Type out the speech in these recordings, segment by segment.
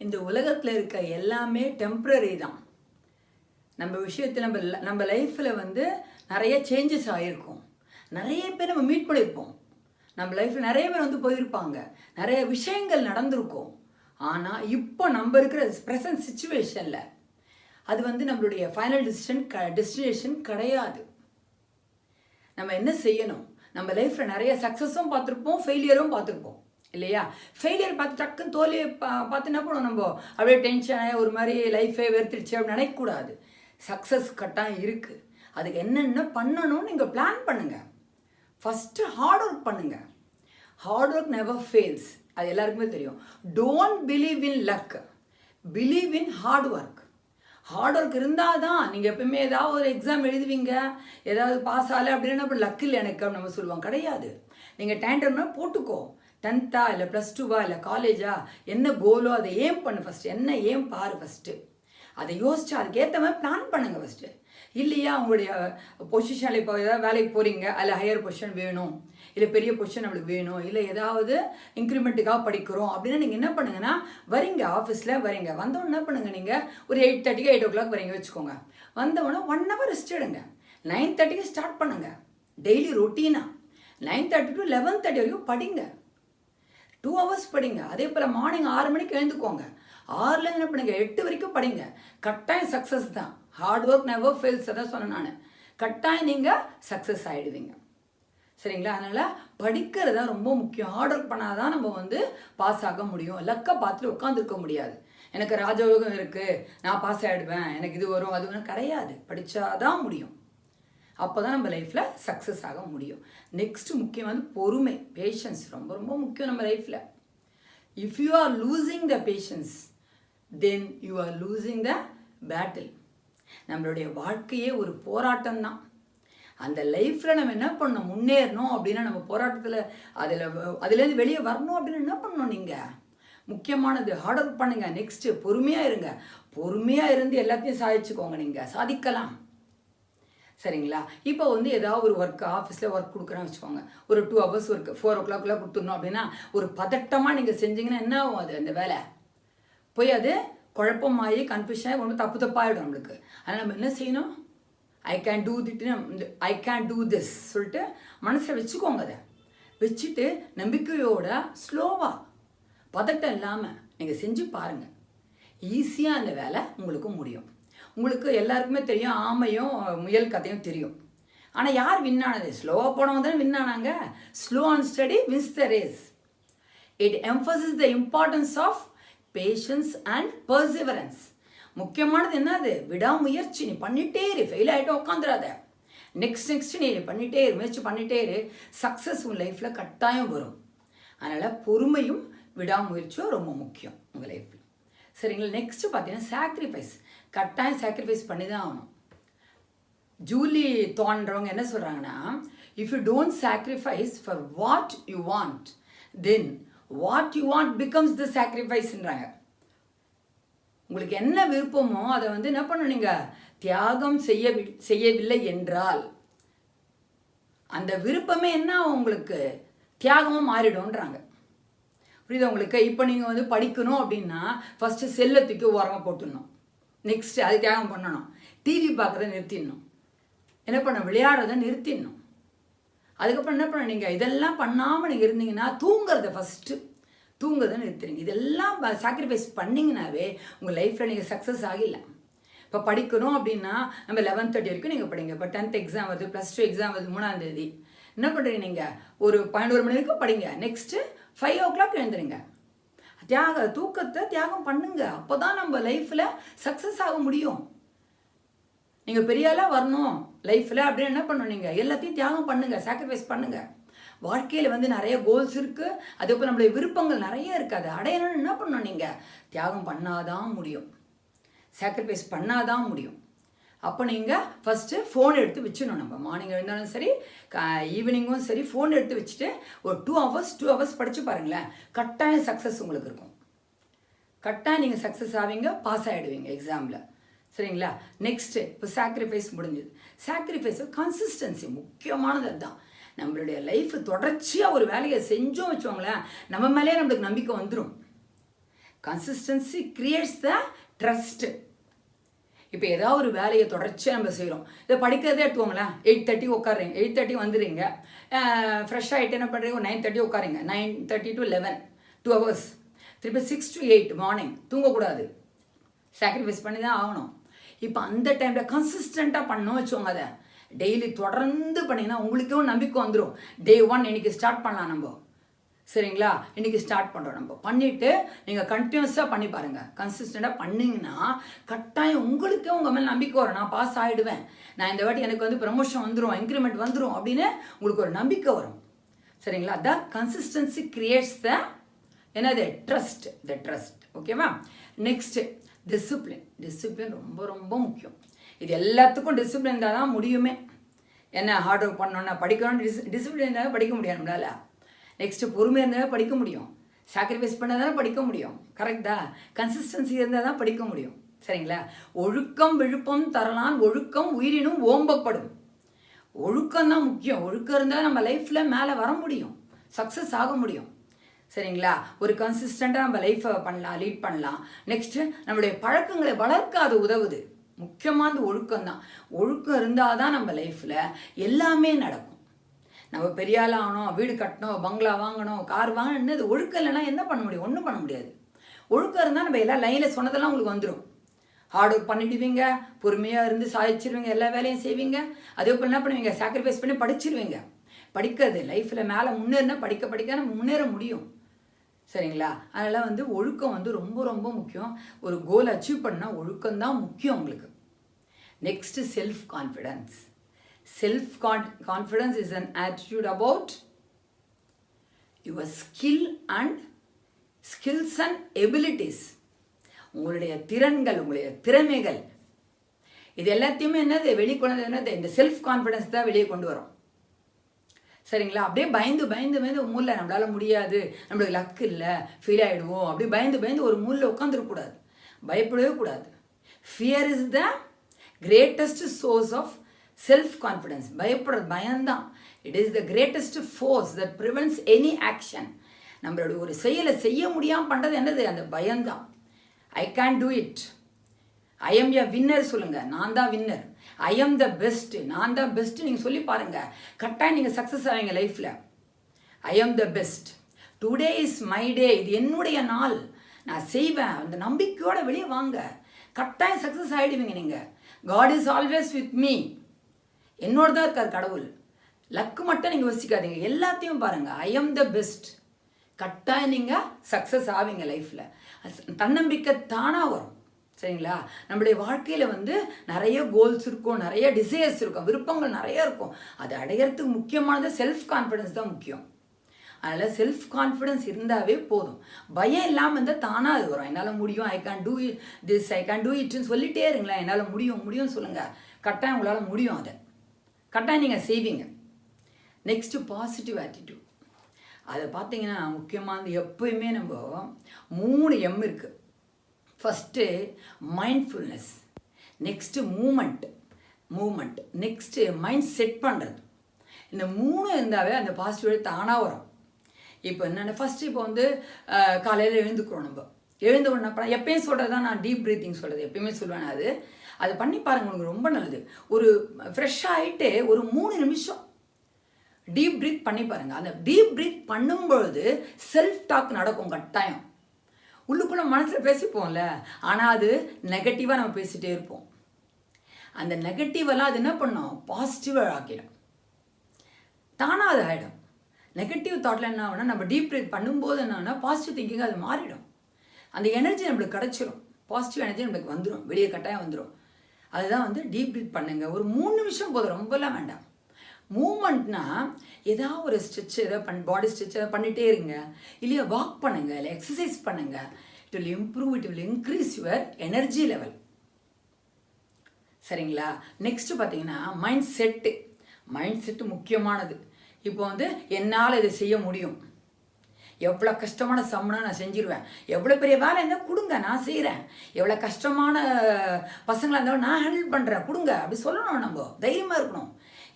இந்த உலகத்தில் இருக்க எல்லாமே டெம்ப்ரரி தான். நம்ம விஷயத்தில் நம்ம லைஃப்பில் வந்து நிறைய சேஞ்சஸ் ஆகிருக்கும். நிறைய பேர் நம்ம மீட் பண்ணியிருப்போம். நம்ம லைஃப்பில் நிறைய பேர் வந்து போயிருப்பாங்க. நிறைய விஷயங்கள் நடந்திருக்கும். ஆனால் இப்போ நம்ம இருக்கிற ப்ரெசன்ட் சுச்சுவேஷனில் அது வந்து நம்மளுடைய ஃபைனல் டெஸ்டினேஷன் கிடையாது. நம்ம என்ன செய்யணும்? நம்ம லைஃப்பில் நிறைய சக்ஸஸும் பார்த்துருப்போம், ஃபெயிலியரும் பார்த்துருப்போம் இல்லையா? ஃபெயிலியர் பார்த்து டக்குன்னு தோல்வியை பார்த்து என்ன பண்ணுவோம்? நம்ம அப்படியே டென்ஷனாக ஒரு மாதிரி லைஃபே வெறுத்துடுச்சு அப்படின்னு நினைக்கக்கூடாது. சக்ஸஸ் கட்டாயம் இருக்குது. அதுக்கு என்னென்ன பண்ணணும்னு நீங்கள் பிளான் பண்ணுங்கள். ஃபஸ்ட்டு ஹார்ட் ஒர்க் பண்ணுங்கள். Hard work never fails. அது எல்லாருக்குமே தெரியும். Don't believe in luck, believe in hard work. Hard work இருந்தால் தான் நீங்கள் எப்பவுமே ஏதாவது ஒரு எக்ஸாம் எழுதுவீங்க, ஏதாவது பாஸ் ஆகலை அப்படின்னா அப்போ லக் இல்லை எனக்கு நம்ம சொல்லுவோம். கிடையாது. நீங்கள் டைம் போட்டுக்கோ. 10th இல்லை +2 இல்லை காலேஜா, என்ன கோலோ அதை ஏம் பண்ணு. ஃபஸ்ட்டு என்ன ஏம் பாரு. ஃபஸ்ட்டு அதை யோசிச்சு அதுக்கேற்ற மாதிரி பிளான் பண்ணுங்கள் ஃபஸ்ட்டு. இல்லையா உங்களுடைய பொசிஷனில் இப்போ ஏதாவது வேலைக்கு போகிறீங்க, அதில் ஹையர் பொசிஷன் வேணும், இல்லை பெரிய பொசிஷன் நம்மளுக்கு வேணும், இல்லை ஏதாவது இன்க்ரிமெண்ட்டுக்காக படிக்கிறோம் அப்படின்னா நீங்கள் என்ன பண்ணுங்கன்னா வரீங்க, ஆஃபீஸில் வரீங்க, வந்தோடனே என்ன பண்ணுங்கள், நீங்கள் ஒரு 8:30 8 o'clock வரீங்க வச்சுக்கோங்க. வந்தவொடனே 1 hour ரெஸ்ட் எடுங்க. 9:30 ஸ்டார்ட் பண்ணுங்கள். டெய்லி ரொட்டீனாக 9:30 to 11:30 வரைக்கும் படிங்க. 2 hours படிங்க. அதே போல் மார்னிங் 6 மணிக்கு எழுந்துக்கோங்க. 6ல் என்ன பண்ணுங்க, 8 வரைக்கும் படிங்க. கட்டாயம் சக்ஸஸ் தான். Hard work never fails. அதான் சொன்னேன் நான். கட்டாயம் நீங்கள் சக்ஸஸ் ஆகிடுவீங்க. சரிங்களா? அதனால் படிக்கிறது தான் ரொம்ப முக்கியம். ஹார்ட் ஒர்க் பண்ணால் தான் நம்ம வந்து பாஸ் ஆக முடியும். லக்கை பார்த்துட்டு உட்காந்துருக்க முடியாது. எனக்கு ராஜயோகம் இருக்குது, நான் பாஸ் ஆகிடுவேன், எனக்கு இது வரும் அது வரும், கிடையாது. படித்தாதான் முடியும். அப்போ தான் நம்ம லைஃப்பில் சக்ஸஸ் ஆக முடியும். நெக்ஸ்ட்டு முக்கியமான பொறுமை, பேஷன்ஸ் ரொம்ப ரொம்ப முக்கியம் நம்ம லைஃப்பில். If you are losing the patience, then you are losing the battle. நம்மளுடைய வாழ்க்கையே ஒரு போராட்டம் தான். அந்த லைஃப்பில் நம்ம என்ன பண்ணணும், முன்னேறணும் அப்படின்னா நம்ம போராட்டத்தில் அதுலேருந்து வெளியே வரணும் அப்படின்னு என்ன பண்ணணும்? நீங்கள் முக்கியமானது ஹார்ட் ஒர்க் பண்ணுங்க. நெக்ஸ்ட்டு பொறுமையாக இருங்க. பொறுமையாக இருந்து எல்லாத்தையும் சாதிச்சுக்கோங்க. நீங்கள் சாதிக்கலாம். சரிங்களா? இப்போ வந்து ஏதாவது ஒரு ஒர்க் ஆஃபீஸில் ஒர்க் கொடுக்குறேன்னு வச்சுக்கோங்க. ஒரு 2 hours ஒர்க்கு 4 o'clock கொடுத்துடணும் அப்படின்னா ஒரு பதட்டமாக நீங்கள் செஞ்சீங்கன்னா என்ன ஆகும்? அது அந்த வேலை போய் அது குழப்பமாகி கன்ஃபியூஷனாகி ரொம்ப தப்பாகிடும் நம்மளுக்கு. அதனால் நம்ம என்ன செய்யணும்? ஐ கேன் டூ திஸ் சொல்லிட்டு மனசில் வச்சுக்கோங்க. அதை வச்சுட்டு நம்பிக்கையோட ஸ்லோவாக பதட்டம் இல்லாமல் நீங்கள் செஞ்சு பாருங்கள். ஈஸியாக அந்த வேலை உங்களுக்கு முடியும். உங்களுக்கு எல்லாருக்குமே தெரியும், ஆமையும் முயல் கதையும் தெரியும். ஆனால் யார் வின்னானது? ஸ்லோவாக போனவங்க தானே வின்னானாங்க. Slow and steady wins the race. It emphasize the importance of patience and perseverance. முக்கியமானது என்னது? விடாமுயற்சி. நீ பண்ணிட்டே இரு. ஃபெயில் ஆகிட்டு உட்காந்துடாத. நெக்ஸ்ட் நீ பண்ணிட்டே இரு, முயற்சி பண்ணிட்டே இரு. சக்ஸஸ் உங்கள் லைஃப்பில் கட்டாயம் வரும். அதனால் பொறுமையும் விடாமுயற்சியும் ரொம்ப முக்கியம் உங்கள் லைஃப்பில். சரிங்களா? நெக்ஸ்ட்டு பார்த்தீங்கன்னா சாக்ரிஃபைஸ். கட்டாயம் சாக்ரிஃபைஸ் பண்ணி தான் ஆகணும். ஜூலி தோன்றவங்க என்ன சொல்கிறாங்கன்னா, if you don't sacrifice for what you want, then what you want becomes the சாக்ரிஃபைஸ்ன்றாங்க. உங்களுக்கு என்ன விருப்பமோ அதை வந்து என்ன பண்ணணும்? நீங்கள் தியாகம் செய்யவில்லை என்றால் அந்த விருப்பமே என்ன உங்களுக்கு தியாகமாக மாறிடும்ன்றாங்க. புரியுது உங்களுக்கு? இப்போ நீங்கள் வந்து படிக்கணும் அப்படின்னா ஃபஸ்ட்டு செல்லத்துக்கு ஓரமாக போட்டுடணும். நெக்ஸ்ட்டு அது தியாகம் பண்ணணும். டிவி பார்க்குறத நிறுத்திடணும். என்ன பண்ண? விளையாடுறத நிறுத்திடணும். அதுக்கப்புறம் என்ன பண்ண? நீங்கள் இதெல்லாம் பண்ணாமல் நீங்கள் இருந்தீங்கன்னா தூங்குறதை நிறுத்துறீங்க. இதெல்லாம் சாக்ரிஃபைஸ் பண்ணிங்கனாவே உங்கள் லைஃப்பில் நீங்கள் சக்ஸஸ் ஆகிடலாம். இப்போ படிக்கணும் அப்படின்னா நம்ம 11:30 வரைக்கும் நீங்கள் படிங்க. இப்போ 10th எக்ஸாம் வருது, +2 எக்ஸாம் வருது 3ஆம் தேதி. என்ன பண்ணுறீங்க? நீங்கள் ஒரு 11 மணி வரைக்கும் படிங்க. நெக்ஸ்ட்டு 5 o'clock எழுந்துருங்க. தூக்கத்தை தியாகம் பண்ணுங்க. அப்போ தான் நம்ம லைஃப்பில் சக்ஸஸ் ஆக முடியும். நீங்கள் பெரியாளாக வரணும் லைஃப்பில் அப்படின்னு என்ன பண்ணணும்? நீங்கள் எல்லாத்தையும் தியாகம் பண்ணுங்கள், சாக்ரிஃபைஸ் பண்ணுங்கள். வாழ்க்கையில் வந்து நிறைய கோல்ஸ் இருக்குது. அதே போல் நம்மளுடைய விருப்பங்கள் நிறைய இருக்காது. அடையணும்னு என்ன பண்ணணும்? நீங்கள் தியாகம் பண்ணாதான் முடியும், சாக்ரிஃபைஸ் பண்ணாதான் முடியும். அப்போ நீங்கள் ஃபஸ்ட்டு ஃபோன் எடுத்து வச்சிடணும். நம்ம மார்னிங் எழுந்தாலும் சரி, ஈவினிங்கும் சரி, ஃபோன் எடுத்து வச்சுட்டு ஒரு 2 hours படித்து பாருங்களேன். கட்டாயம் சக்ஸஸ் உங்களுக்கு இருக்கும். கட்டாயம் நீங்கள் சக்ஸஸ் ஆவீங்க, பாஸ் ஆகிடுவீங்க எக்ஸாமில். சரிங்களா? நெக்ஸ்ட்டு இப்போ சாக்ரிஃபைஸ் முடிஞ்சது. சாக்ரிஃபைஸ் கன்சிஸ்டன்சி முக்கியமானது. அதுதான் நம்மளுடைய லைஃப். தொடர்ச்சியாக ஒரு வேலையை செஞ்சோம் வச்சோங்களேன், நம்ம மேலேயே நம்மளுக்கு நம்பிக்கை வந்துடும். Consistency creates the trust. இப்போ ஏதாவது ஒரு வேலையை தொடர்ச்சியாக நம்ம செய்கிறோம். இதை படிக்கிறதே எடுத்துக்கோங்களேன். 8:30 உட்காருறீங்க, 8:30 வந்துடுறீங்க, ஃப்ரெஷ் ஆகிட்டு என்ன பண்ணுறீங்க, 9:30 உட்காருங்க, 9:30 to 11, 2 hours. திருப்பி 6 to 8 மார்னிங் தூங்கக்கூடாது, சாக்ரிஃபைஸ் பண்ணி தான் ஆகணும். இப்போ அந்த டைமில் கன்சிஸ்டண்ட்டாக பண்ணணும் வச்சுக்கோங்க. அதை டெய்லி தொடர்ந்து பண்ணிங்கன்னா உங்களுக்கே நம்பிக்கை வந்துடும். Day 1 இன்றைக்கி ஸ்டார்ட் பண்ணலாம் நம்ம, சரிங்களா? இன்றைக்கி ஸ்டார்ட் பண்ணுறோம் நம்ம. பண்ணிவிட்டு நீங்கள் கண்டினியூஸாக பண்ணி பாருங்கள். கன்சிஸ்டண்ட்டாக பண்ணிங்கன்னா கட்டாயம் உங்களுக்கே உங்கள் மேலே நம்பிக்கை வரும். நான் பாஸ் ஆகிடுவேன், நான் இந்த வாட்டி எனக்கு வந்து ப்ரமோஷன் வந்துடும், இன்க்ரிமெண்ட் வந்துடும் அப்படின்னு உங்களுக்கு ஒரு நம்பிக்கை வரும், சரிங்களா? அதான் கன்சிஸ்டன்சி கிரியேட்ஸ் த என்னது ட்ரஸ்ட், த ட்ரஸ்ட். ஓகேவா? நெக்ஸ்ட்டு டிசிப்ளின் ரொம்ப ரொம்ப முக்கியம். இது எல்லாத்துக்கும் டிசிப்ளின் இருந்தால் தான் முடியுமே. என்ன ஹார்ட் ஒர்க் பண்ணணுன்னா படிக்கணும்னு டிசிப்ளின் இருந்தால் படிக்க முடியும் நம்மளால். நெக்ஸ்ட்டு பொறுமை இருந்தால் படிக்க முடியும், சாக்ரிஃபைஸ் பண்ணால் தானே படிக்க முடியும், கரெக்டா? கன்சிஸ்டன்சி இருந்தால் தான் படிக்க முடியும், சரிங்களா? ஒழுக்கம் விழுப்பம் தரலான் ஒழுக்கம் உயிரினும் ஓம்பப்படும். ஒழுக்கம் தான் முக்கியம். ஒழுக்கம் இருந்தால் நம்ம லைஃப்பில் மேலே வர முடியும், சக்ஸஸ் ஆக முடியும், சரிங்களா? ஒரு கன்சிஸ்டண்ட்டாக நம்ம லைஃப்பை பண்ணலாம், லீட் பண்ணலாம். நெக்ஸ்ட்டு நம்மளுடைய பழக்கங்களை வளர்க்க அது உதவுது. முக்கியமான ஒழுக்கம் தான். ஒழுக்கம் இருந்தால் தான் நம்ம லைஃப்பில் எல்லாமே நடக்கும். நம்ம பெரிய ஆள் ஆகணும், வீடு கட்டணும், பங்களா வாங்கணும், கார் வாங்கணும், இது ஒழுக்கம் இல்லைன்னா என்ன பண்ண முடியும்? ஒன்றும் பண்ண முடியாது. ஒழுக்கம் இருந்தால் நம்ம எல்லா லைனில் சொன்னதெல்லாம் உங்களுக்கு வந்துடும். ஹார்ட் ஒர்க் பண்ணிவிடுவீங்க, பொறுமையாக இருந்து சாதிச்சிருவீங்க, எல்லா வேலையும் செய்வீங்க. அதே போல் என்ன பண்ணுவீங்க, சாக்ரிஃபைஸ் பண்ணி படிச்சிருவீங்க. படிக்கிறது லைஃப்பில் மேலே முன்னேறினா படிக்க நம்ம முன்னேற முடியும், சரிங்களா? அதனால் வந்து ஒழுக்கம் வந்து ரொம்ப ரொம்ப முக்கியம். ஒரு கோல் அச்சீவ் பண்ணால் ஒழுக்கம்தான் முக்கியம் உங்களுக்கு. Next self confidence. Self-confidence is an attitude about your skills and abilities. உங்களுடைய திறன்கள், உங்களுடைய திறமைகள், இது எல்லாத்தையுமே என்னது வெளிக்கொண்டு என்னது இந்த செல்ஃப் கான்ஃபிடென்ஸ் தான் வெளியே கொண்டு வரும், சரிங்களா? அப்படியே பயந்து மூலில் நம்மளால முடியாது, நம்மளுக்கு லக் இல்லை, ஃபீல் ஆகிடுவோம், அப்படியே பயந்து ஒரு மூலில் உட்காந்துருக்கக்கூடாது, பயப்படவே கூடாது. Fear is the greatest source of self confidence. பயம்தான். It is the greatest force that prevents any action. நம்மளோட ஒரு செயலை செய்ய முடியாமல் பண்ணுறது என்னது? அந்த பயம்தான். I can do it, I am a winner சொல்லுங்கள். நான் தான் winner, I am the best, நான் தான் பெஸ்ட்டு நீங்கள் சொல்லி பாருங்கள். கரெக்டாக நீங்கள் சக்ஸஸ் ஆவீங்க லைஃப்பில். ஐ am the best, today is my day, இது என்னுடைய நாள், நான் செய்வேன். அந்த நம்பிக்கையோடு வெளியே வாங்க, கரெக்டாக சக்ஸஸ் ஆகிடுவீங்க நீங்கள். God is always with me, என்னோட தான் இருக்கார் கடவுள். லக்கு மட்டும் நீங்கள் யோசிக்காதீங்க, எல்லாத்தையும் பாருங்கள். ஐ எம் த பெஸ்ட், கரெக்டாக நீங்கள் சக்ஸஸ் ஆவீங்க லைஃப்பில். தன்னம்பிக்கை தானாக வரும், சரிங்களா? நம்மளுடைய வாழ்க்கையில் வந்து நிறைய கோல்ஸ் இருக்கும், நிறைய டிசைர்ஸ் இருக்கும், விருப்பங்கள் நிறைய இருக்கும். அதை அடையிறதுக்கு முக்கியமானது செல்ஃப் கான்ஃபிடென்ஸ் தான் முக்கியம். அதனால் செல்ஃப் கான்ஃபிடென்ஸ் இருந்தாவே போதும். பயம் இல்லாமல் இருந்தால் தானாக அது வரும். என்னால் முடியும், I can do this, I can do இட்னு சொல்லிட்டே இருங்களேன். என்னால் முடியும்னு சொல்லுங்கள், கரெக்டாக உங்களால் முடியும், அதை கரெக்டாக நீங்கள் செய்வீங்க. Next positive attitude. அதை பார்த்தீங்கன்னா முக்கியமானது எப்போயுமே நம்ம 3 M இருக்குது. First mindfulness, next moment, next mind set பண்ணுறது. இந்த 3 இருந்தாவே அந்த பாசிட்டிவ் தானாக வரும். இப்போ என்னென்ன ஃபஸ்ட்டு இப்போ வந்து காலையில் எழுந்துக்கிறோம். நம்ம எழுந்த உடனே எப்பயும் சொல்கிறது தான், நான் டீப் ப்ரீத்திங் சொல்கிறது எப்பயுமே சொல்லுவேன். அது பண்ணி பாருங்கள், உங்களுக்கு ரொம்ப நல்லது. ஒரு ஃப்ரெஷ்ஷாக ஆகிட்டு ஒரு 3 நிமிஷம் டீப் ப்ரீத் பண்ணி பாருங்கள். அந்த டீப் ப்ரீத் பண்ணும்பொழுது செல்ஃப் டாக் நடக்கும் கட்டாயம். உள்ளுக்குள்ளே மனசில் பேசிப்போம்ல, ஆனால் அது நெகட்டிவாக நம்ம பேசிகிட்டே இருப்போம். அந்த நெகட்டிவெல்லாம் அது என்ன பண்ணோம், பாசிட்டிவாக ஆக்கிடும், தானாக அது ஆகிடும். நெகட்டிவ் தாட்டில் என்ன ஆகுனா, நம்ம டீப் ப்ரீத் பண்ணும்போது என்னன்னா பாசிட்டிவ் திங்கிங் அது மாறிடும். அந்த எனர்ஜி நம்மளுக்கு கிடச்சிரும், பாசிட்டிவ் எனர்ஜி நம்மளுக்கு வந்துடும், வெளியே கட்டாயம் வந்துடும். அதுதான் வந்து டீப் ப்ரீத் பண்ணுங்கள். ஒரு 3 நிமிஷம் போதும், ரொம்பலாம் வேண்டாம். மூமெண்ட்னா ஏதாவது ஒரு ஸ்ட்ரெச், ஏதாவது பாடி ஸ்ட்ரெச் ஏதாவது பண்ணிகிட்டே இருங்க, இல்லையா வாக் பண்ணுங்கள், இல்லை எக்ஸசைஸ் பண்ணுங்கள். It will improve, it will increase your energy level, சரிங்களா? நெக்ஸ்ட்டு பார்த்தீங்கன்னா மைண்ட் செட்டு முக்கியமானது. இப்போ வந்து என்னால் இதை செய்ய முடியும், எவ்வளோ கஷ்டமான சம்னா நான் செஞ்சிருவேன், எவ்வளோ பெரிய வேலை இருந்தால் கொடுங்க நான் செய்கிறேன், எவ்வளோ கஷ்டமான பசங்களாக இருந்தாலும் நான் ஹேண்டில் பண்ணுறேன் கொடுங்க, அப்படி சொல்லணும். நம்ம தைரியமாக இருக்கணும்.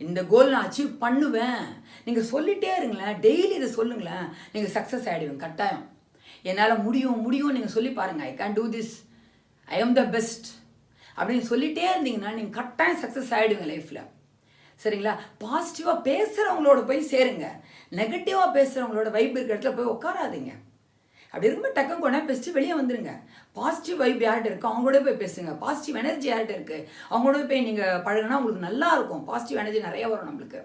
இந்த கோல் நான் அச்சீவ் பண்ணுவேன் நீங்கள் சொல்லிகிட்டே இருங்களேன், டெய்லி இதை சொல்லுங்களேன், நீங்கள் சக்ஸஸ் ஆகிடுவீங்க கட்டாயம். என்னால் முடியும் முடியும் நீங்கள் சொல்லி பாருங்கள். ஐ can do this, I am the best அப்படின்னு சொல்லிகிட்டே இருந்தீங்கன்னா நீங்கள் கட்டாயம் சக்ஸஸ் ஆகிடுவீங்க லைஃப்பில். சரிங்களா? பாசிட்டிவாக பேசுகிறவங்களோட போய் சேருங்க. நெகட்டிவாக பேசுகிறவங்களோட வைப் இருக்கிற இடத்துல போய் உட்காராதீங்க. அப்படி ரொம்ப டக்கம் கொண்டா பேசிட்டு வெளியே வந்துடுங்க. பாசிட்டிவ் வைப் யார்கிட்ட இருக்குது அவங்களோட போய் பேசுங்க. பாசிட்டிவ் எனர்ஜி யார்கிட்ட இருக்குது அவங்களோட போய் நீங்கள் பழகினா உங்களுக்கு நல்லா இருக்கும். பாசிட்டிவ் எனர்ஜி நிறைய வரும் நம்மளுக்கு.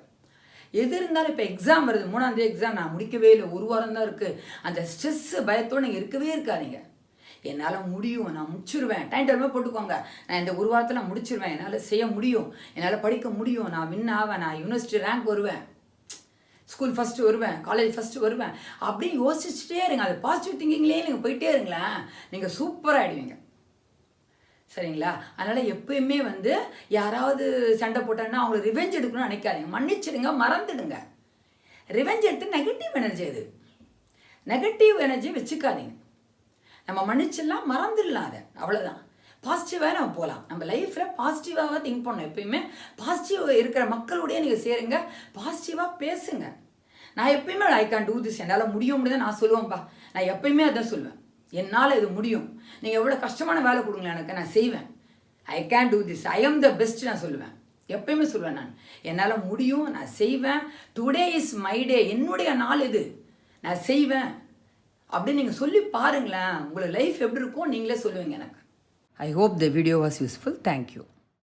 எது இருந்தாலும் இப்போ எக்ஸாம் வருது, 3ஆம் தேதி எக்ஸாம், நான் முடிக்கவே இல்லை, 1 வாரம் தான் இருக்குது. அந்த ஸ்ட்ரெஸ்ஸு பயத்தோடு நீங்கள் இருக்கவே இருக்காதீங்க. என்னால் முடியும், நான் முடிச்சிருவேன். டைம் டேபிளாக போட்டுக்கோங்க. நான் இந்த 1 வாரத்தில் நான் முடிச்சிருவேன், என்னால் செய்ய முடியும், என்னால் படிக்க முடியும், நான் வின் ஆவேன், நான் யூனிவர்சிட்டி ரேங்க் வருவேன், ஸ்கூல் ஃபஸ்ட்டு வருவேன், காலேஜ் ஃபஸ்ட்டு வருவேன் அப்படின்னு யோசிச்சுட்டே இருங்க. அது பாசிட்டிவ் திங்கிங்லேயே நீங்கள் போயிட்டே இருங்களேன், நீங்கள் சூப்பராக ஆகிடுவீங்க. சரிங்களா? அதனால் எப்பயுமே வந்து யாராவது சண்டை போட்டாங்கன்னா அவங்கள ரிவெஞ்ச் எடுக்கணும்னு நினைக்காதீங்க. மன்னிச்சிடுங்க, மறந்துடுங்க. ரிவெஞ்ச் எடுத்து நெகட்டிவ் எனர்ஜி, அது நெகட்டிவ் எனர்ஜி வச்சுக்காதீங்க. நம்ம மன்னிச்சிடலாம், மறந்துடலாம், அதை அவ்வளோதான். பாசிட்டிவாக நம்ம போகலாம். நம்ம லைஃப்பில் பாசிட்டிவாக திங்க் பண்ணணும். எப்பயுமே பாசிட்டிவ் இருக்கிற மக்களுடைய நீங்கள் சேருங்க, பாசிட்டிவாக பேசுங்க. நான் எப்பயுமே ஐ கேன் டூ திஸ், என்னால் முடியும்னு நான் சொல்லுவேன்ப்பா. நான் எப்பயுமே அதான் சொல்லுவேன், என்னால் இது முடியும். நீங்கள் எவ்வளோ கஷ்டமான வேலை கொடுங்களேன் எனக்கு, நான் செய்வேன். ஐ can do this, I am the best நான் சொல்லுவேன். எப்பயுமே சொல்லுவேன், நான் என்னால் முடியும், நான் செய்வேன். டுடே இஸ் மை டே, என்னுடைய நாள் இது, நான் செய்வேன் அப்படின்னு நீங்கள் சொல்லி பாருங்களேன். உங்களோட லைஃப் எப்படி இருக்கும் நீங்களே சொல்லுவீங்க எனக்கு. I hope the video was useful. Thank you.